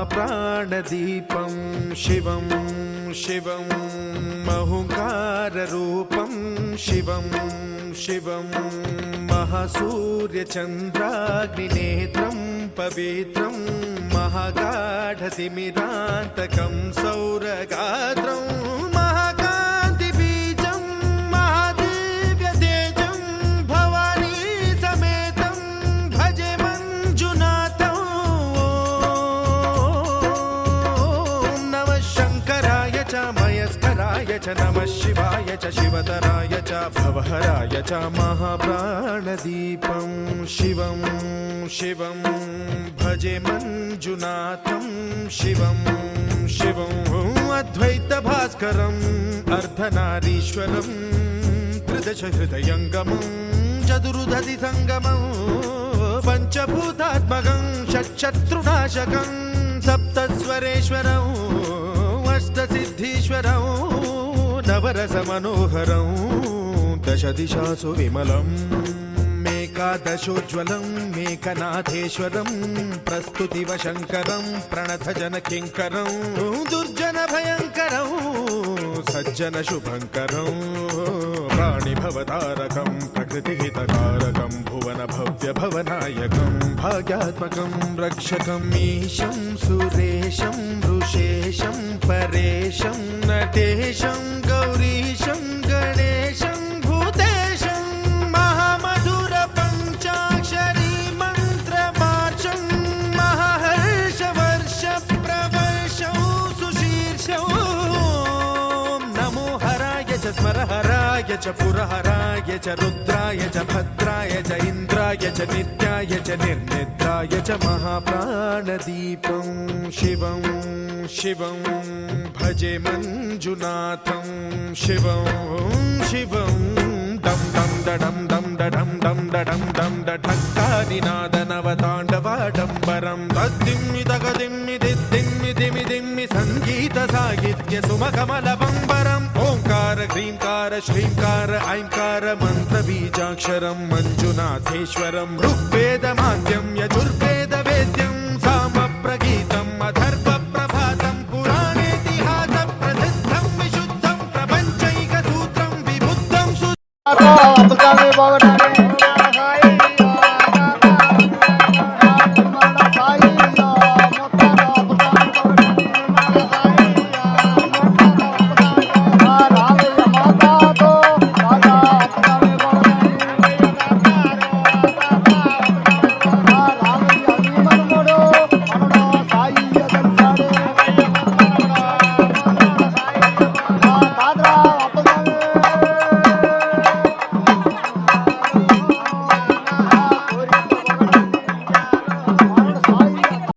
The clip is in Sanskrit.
महाप्राणदीपं शिवं शिवं महुङ्काररूपं शिवं शिवं महासूर्यचन्द्राग्निनेत्रं पवित्रं महागाढतिमिरान्तकं सौरगात्रं महाकान्तिबीजं महादिव्यतेजं भवानी समेतं भजे मञ्जुनाथं। ॐ नमः शङ्कराय च मयस्कराय च नमः शिवाय च शिवतराय च भवहराय च महाप्राणदीपं शिवं शिवं भजे मञ्जुनाथं शिवं शिवं अद्वैतभास्करम् अर्धनारीश्वरं त्रिदशहृदयङ्गमं चतुर्दधिसङ्गमं पञ्चभूतात्मकं षट्शत्रुनाशकं सप्तस्वरेश्वरं अष्टसिद्धीश्वरं नवरसमनोहरं दशदिशासु विमलम् एकादशोज्ज्वलं मेकनाथेश्वरं प्रस्तुतिवशङ्करं प्रणतजनकिङ्करं दुर्जनभयङ्करं सज्जनशुभङ्करं प्राणिभवतारकं प्रकृतिहितकारकं भुवनभव्यभवनायकं भाग्यात्मकं रक्षकं ईशं सुरेशं ऋषेशं परेशं नटेशं गौरीशं गणेशं भूतेशं महामधुरपञ्चाक्षरी मन्त्रमार्चं महाहर्षवर्षप्रवर्षं सुशीर्षं। नमो हराय च स्मरहराय च पुरहराय च रुद्राय च भद्राय च इन्द्राय च नित्याय च निर्निद्राय च महाप्राणदीपं शिवं शिवं भजे मञ्जुनाथं शिवं शिवं दं दं दडं दं दडं दं दडं दं डठक्कानिनादनवताण्डवाडम्बरं तद्दिम्मि तगदिम्मि दिद्दिम्मि दिमि दिम्मि सङ्गीतसाहित्य सुमकमलबम्बरम् ओङ्कार ह्रीङ्कार श्रीङ्कार ऐङ्कार मन्त्रबीजाक्षरं मञ्जुनाथेश्वरं ऋग्वेदमाद्यं यजुर्वेदवेद्यं सामप्रगीतम् अथर्वप्रभातं पुराणेतिहासप्रसिद्धं विशुद्धं प्रपञ्चैकसूत्रं विबुद्धं